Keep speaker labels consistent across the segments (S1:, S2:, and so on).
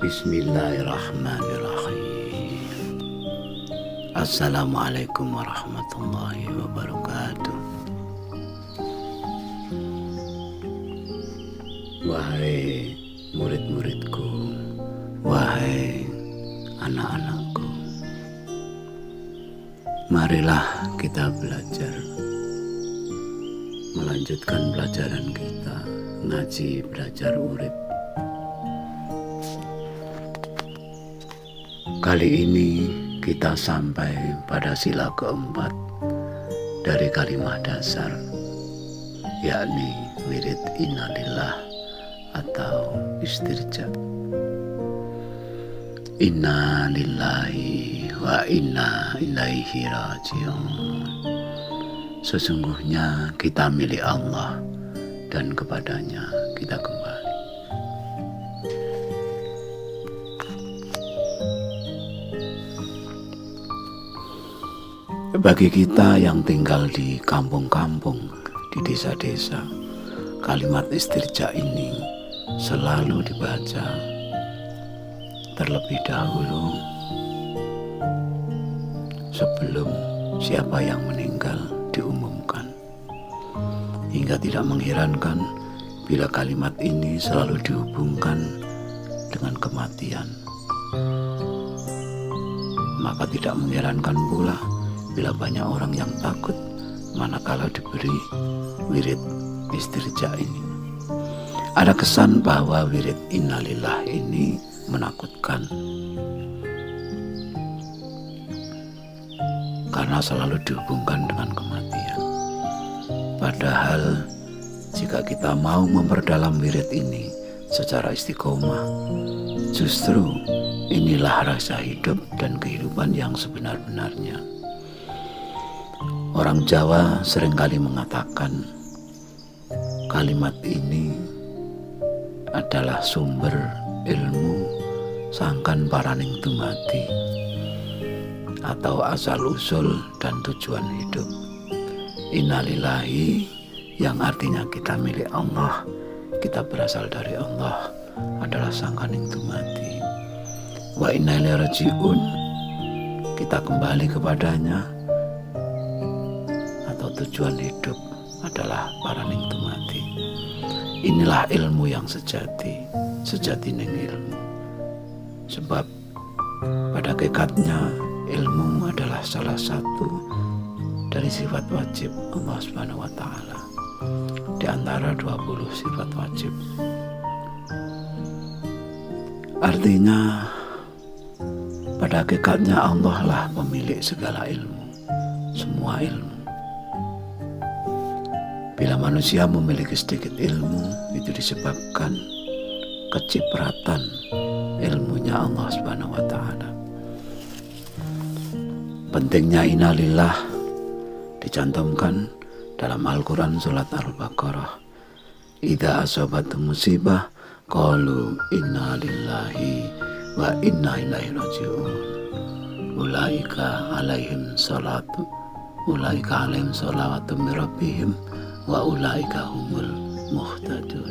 S1: Bismillahirrahmanirrahim. Assalamualaikum warahmatullahi wabarakatuh. Wahai murid-muridku, wahai anak-anakku, marilah kita belajar, melanjutkan pelajaran kita, ngaji belajar urip. Kali ini kita sampai pada sila keempat dari kalimat dasar, yakni wirid innalillah atau istirja. Inna lillahi wa inna ilaihi raji'un. Sesungguhnya kita milik Allah dan kepadanya kita kembali. Bagi kita yang tinggal di kampung-kampung, di desa-desa, kalimat istirja ini selalu dibaca terlebih dahulu sebelum siapa yang meninggal diumumkan. Hingga tidak mengherankan bila kalimat ini selalu dihubungkan dengan kematian. Maka tidak mengherankan pula bila banyak orang yang takut manakala diberi wirid istirja ini. Ada kesan bahwa wirid innalillah ini menakutkan, karena selalu dihubungkan dengan kematian. Padahal jika kita mau memperdalam wirid ini secara istiqomah, justru inilah rasa hidup dan kehidupan yang sebenar-benarnya. Orang Jawa seringkali mengatakan kalimat ini adalah sumber ilmu sangkan paraning dumadi, atau asal-usul dan tujuan hidup. Innalillahi yang artinya kita milik Allah, kita berasal dari Allah, adalah sangkaning dumadi. Wa inna ilaihi raji'un, kita kembali kepadanya, tujuan hidup adalah paraning dumadi. Inilah ilmu yang sejati, sejatining ilmu. Sebab pada hakikatnya ilmu adalah salah satu dari sifat wajib Allah Subhanahu wa taala di antara 20 sifat wajib. Artinya pada hakikatnya Allah lah pemilik segala ilmu, semua ilmu. Bila manusia memiliki sedikit ilmu, itu disebabkan kecipratan ilmunya Allah Subhanahu wa taala. Pentingnya innalillah dicantumkan dalam Al-Quran surat Al-Baqarah. Idza asabatum musibah qalu inna lillahi wa inna ilaihi raji'un. Ulaika alaihim salatu ulaika alaihim salawatu mir rabbihim wa ulaika humul muhtadun.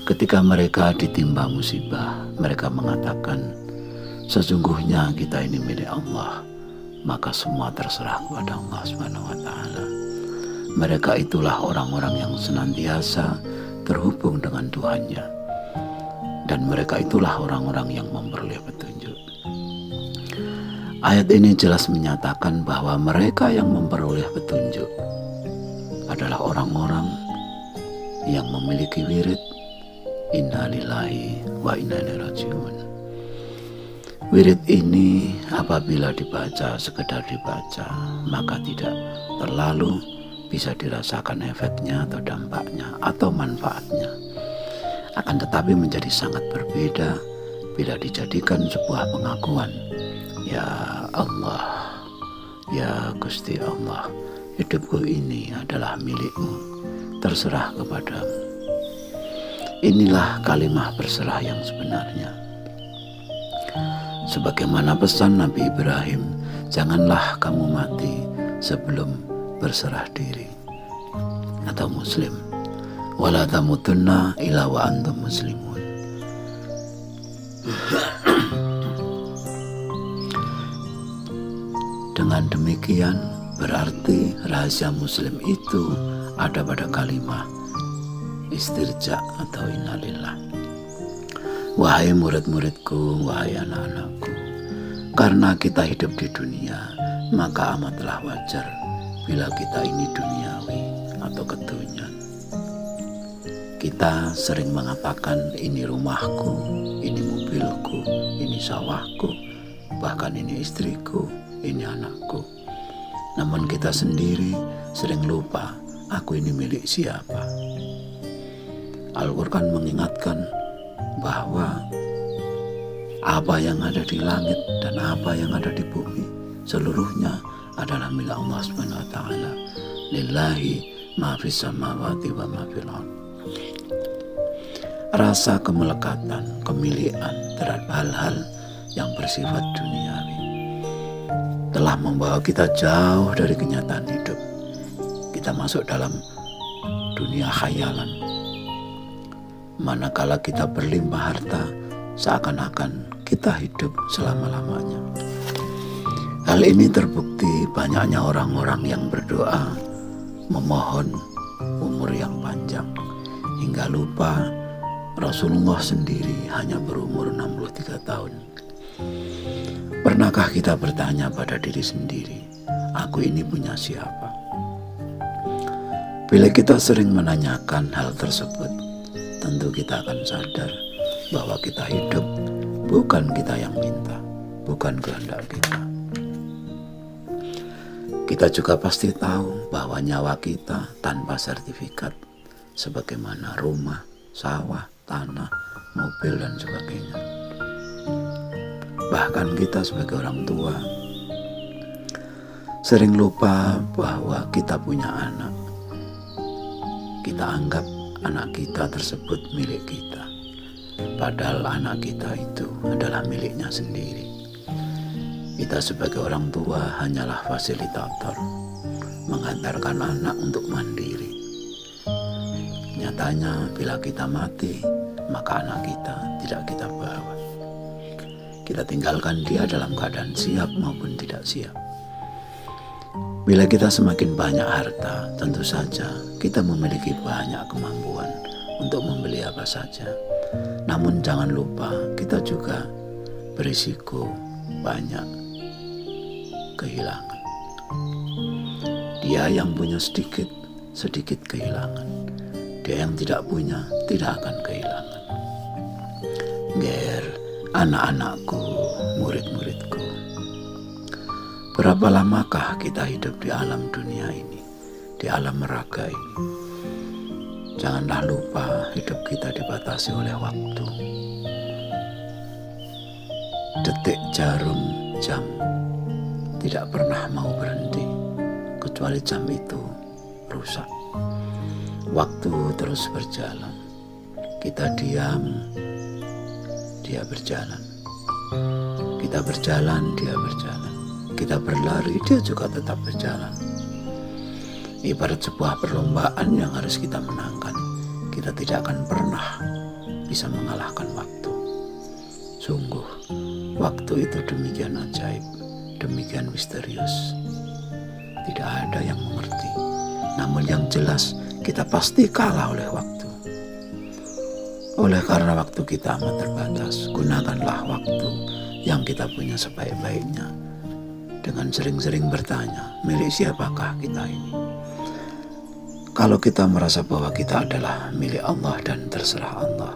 S1: Ketika mereka ditimpa musibah, mereka mengatakan, sesungguhnya kita ini milik Allah, maka semua terserah kepada Allah Subhanahu wa taala. Mereka itulah orang-orang yang senantiasa terhubung dengan Tuhannya, dan mereka itulah orang-orang yang memperoleh petunjuk. Ayat ini jelas menyatakan bahwa mereka yang memperoleh petunjuk adalah orang-orang yang memiliki wirid innalillahi wa inna ilaihi raji'un. Wirid ini apabila dibaca sekedar dibaca, maka tidak terlalu bisa dirasakan efeknya atau dampaknya atau manfaatnya. Akan tetapi menjadi sangat berbeda bila dijadikan sebuah pengakuan. Ya Allah, ya Gusti Allah, hidupku ini adalah milikmu, terserah kepadamu. Inilah kalimat berserah yang sebenarnya. Sebagaimana pesan Nabi Ibrahim, janganlah kamu mati sebelum berserah diri. Atau Muslim, wala tamutunna illa wa antum muslimun. Dengan demikian berarti rahasia Muslim itu ada pada kalimat istirja atau innalillah. Wahai murid-muridku, wahai anak-anakku, karena kita hidup di dunia, maka amatlah wajar bila kita ini duniawi atau keduniaan. Kita sering mengatakan ini rumahku, ini mobilku, ini sawahku, bahkan ini istriku, ini anakku. Namun kita sendiri sering lupa aku ini milik siapa. Al-Quran mengingatkan bahwa apa yang ada di langit dan apa yang ada di bumi seluruhnya adalah milik Allah Subhanahu wa taala. Lillahi ma fis samawati wa ma fil ardh. Rasa kemelekatan, kemilikan terhadap hal-hal yang bersifat duniawi telah membawa kita jauh dari kenyataan hidup. Kita masuk dalam dunia khayalan. Manakala kita berlimpah harta, seakan-akan kita hidup selama-lamanya. Hal ini terbukti banyaknya orang-orang yang berdoa memohon umur yang panjang hingga lupa Rasulullah sendiri hanya berumur 63 tahun. Pernahkah kita bertanya pada diri sendiri, aku ini punya siapa? Bila kita sering menanyakan hal tersebut, tentu kita akan sadar bahwa kita hidup bukan kita yang minta, bukan kehendak kita. Kita juga pasti tahu bahwa nyawa kita tanpa sertifikat, sebagaimana rumah, sawah, tanah, mobil, dan sebagainya. Bahkan kita sebagai orang tua sering lupa bahwa kita punya anak. Kita anggap anak kita tersebut milik kita, padahal anak kita itu adalah miliknya sendiri. Kita sebagai orang tua hanyalah fasilitator, mengantarkan anak untuk mandiri. Nyatanya bila kita mati, maka anak kita tidak kita bawa. Kita tinggalkan dia dalam keadaan siap maupun tidak siap. Bila kita semakin banyak harta, tentu saja kita memiliki banyak kemampuan untuk membeli apa saja. Namun jangan lupa kita juga berisiko banyak kehilangan. Dia yang punya sedikit, sedikit kehilangan. Dia yang tidak punya, tidak akan kehilangan. Ger, anak-anakku, murid-muridku, berapa lamakah kita hidup di alam dunia ini, di alam raga ini? Janganlah lupa hidup kita dibatasi oleh waktu. Detik jarum jam tidak pernah mau berhenti, kecuali jam itu rusak. Waktu terus berjalan. Kita diam, dia berjalan. Kita berjalan, dia berjalan. Kita berlari, dia juga tetap berjalan. Ibarat sebuah perlombaan yang harus kita menangkan. Kita tidak akan pernah bisa mengalahkan waktu. Sungguh, waktu itu demikian ajaib, demikian misterius. Tidak ada yang mengerti. Namun yang jelas, kita pasti kalah oleh waktu. Oleh karena waktu kita amat terbatas, gunakanlah waktu yang kita punya sebaik-baiknya. Dengan sering-sering bertanya, milik siapakah kita ini? Kalau kita merasa bahwa kita adalah milik Allah dan terserah Allah,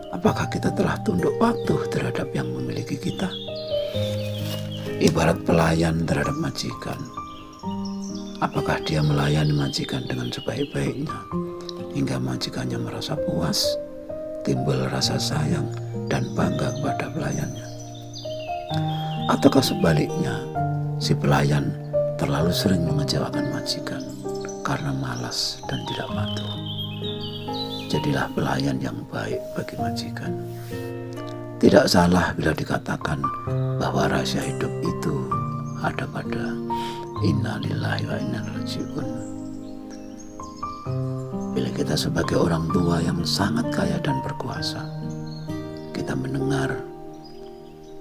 S1: apakah kita telah tunduk patuh terhadap yang memiliki kita? Ibarat pelayan terhadap majikan. Apakah dia melayani majikan dengan sebaik-baiknya hingga majikannya merasa puas, timbul rasa sayang dan bangga kepada pelayannya? Ataukah sebaliknya, si pelayan terlalu sering mengecewakan majikan karena malas dan tidak patuh? Jadilah pelayan yang baik bagi majikan. Tidak salah bila dikatakan bahwa rahasia hidup itu ada pada inna lillahi wa inna ilaihi raji'un. Bila kita sebagai orang tua yang sangat kaya dan berkuasa, kita mendengar mendengar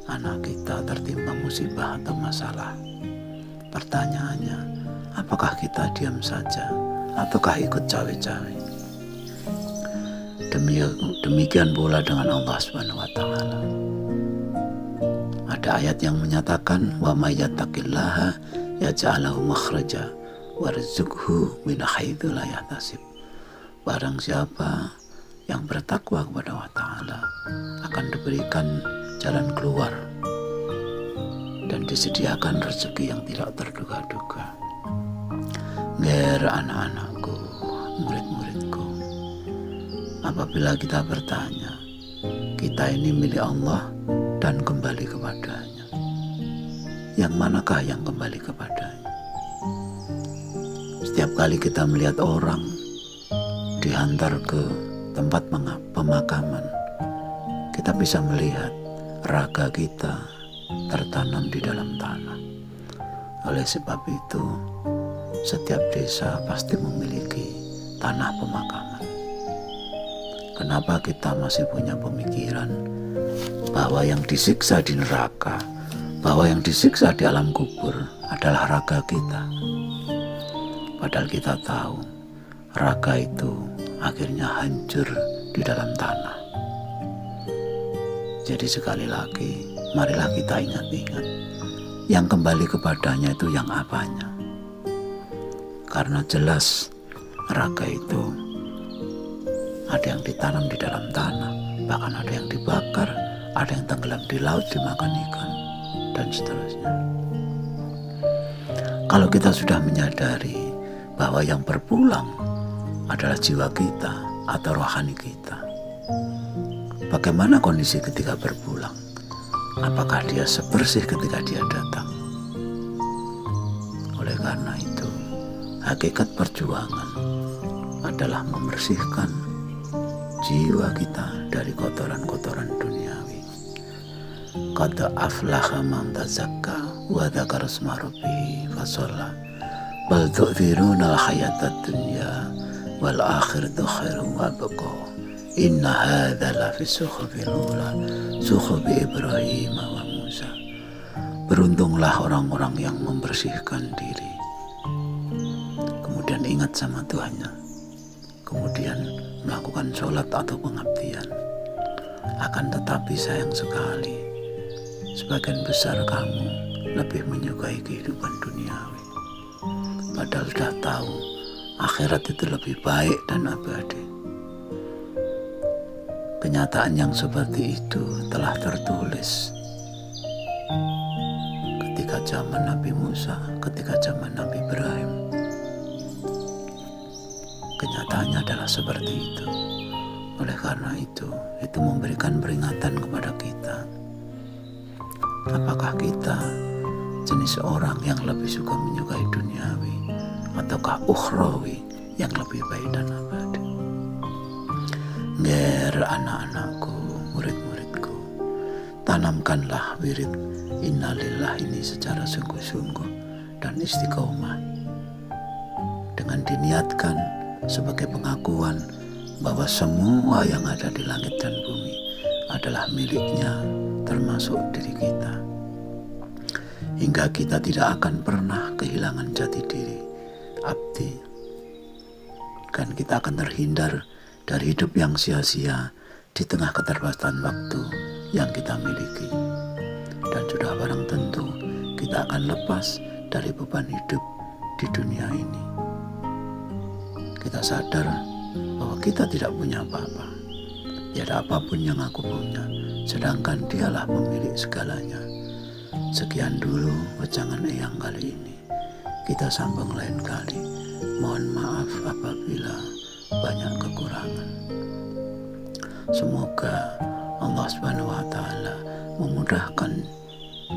S1: anak kita tertimpa musibah atau masalah, pertanyaannya, apakah kita diam saja ataukah ikut cawe-cawe? Demikian pula dengan Allah Subhanahu wa taala. Ada ayat yang menyatakan wa may yattaqillaha yaj'al lahu makhraja warzuqhu min haitsu la yahtasib. Barang siapa yang bertakwa kepada Allah Ta'ala akan diberikan jalan keluar dan disediakan rezeki yang tidak terduga-duga. Anak-anakku, murid-muridku, apabila kita bertanya, kita ini milik Allah dan kembali kepadanya, yang manakah yang kembali kepadanya? Setiap kali kita melihat orang dihantar ke tempat pemakaman, kita bisa melihat raga kita tertanam di dalam tanah. Oleh sebab itu, setiap desa pasti memiliki tanah pemakaman. Kenapa kita masih punya pemikiran bahwa yang disiksa di neraka, bahwa yang disiksa di alam kubur adalah raga kita? Padahal kita tahu raga itu akhirnya hancur di dalam tanah. Jadi sekali lagi, marilah kita ingat-ingat, yang kembali kepadanya itu yang apanya. Karena jelas raga itu ada yang ditanam di dalam tanah, bahkan ada yang dibakar, ada yang tenggelam di laut dimakan ikan, dan seterusnya. Kalau kita sudah menyadari bahwa yang berpulang adalah jiwa kita atau rohani kita, bagaimana kondisi ketika berpulang? Apakah dia sebersih ketika dia datang? Oleh karena itu, hakikat perjuangan adalah membersihkan jiwa kita dari kotoran-kotoran duniawi. Qad aflaha man tazakka wa dzakara isma rabbih fasalla bal tu'thiruna al-hayata ad-dunya wal akhiratu khairun wa abqa. Inna hadza la fi suhufil ula suhufi Ibrahim wa Musa. Beruntunglah orang-orang yang membersihkan diri, kemudian ingat sama Tuhannya, kemudian melakukan sholat atau pengabdian. Akan tetapi sayang sekali, sebagian besar kamu lebih menyukai kehidupan duniawi, padahal sudah tahu akhirat itu lebih baik dan abadi. Kenyataan yang seperti itu telah tertulis ketika zaman Nabi Musa, ketika zaman Nabi Ibrahim. Kenyataannya adalah seperti itu. Oleh karena itu memberikan peringatan kepada kita. Apakah kita jenis orang yang lebih suka menyukai duniawi ataukah ukhrawi yang lebih baik dan abadi? Anak-anakku, murid-muridku, tanamkanlah wirid innalillah ini secara sungguh-sungguh dan istiqomah, dengan diniatkan sebagai pengakuan bahwa semua yang ada di langit dan bumi adalah miliknya, termasuk diri kita, hingga kita tidak akan pernah kehilangan jati diri abdi, dan kita akan terhindar dari hidup yang sia-sia di tengah keterbatasan waktu yang kita miliki. Dan sudah barang tentu kita akan lepas dari beban hidup di dunia ini. Kita sadar bahwa kita tidak punya apa-apa, tiada apapun yang aku punya, sedangkan dialah pemilik segalanya. Sekian dulu wejangan Eyang kali ini. Kita sambung lain kali. Mohon maaf apabila banyak kekurangan. Semoga Allah Subhanahu wa taala memudahkan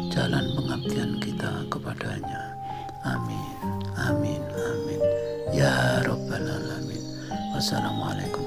S1: jalan pengabdian kita kepadanya. Amin. Amin. Amin. Ya Rabbal Alamin. Wassalamualaikum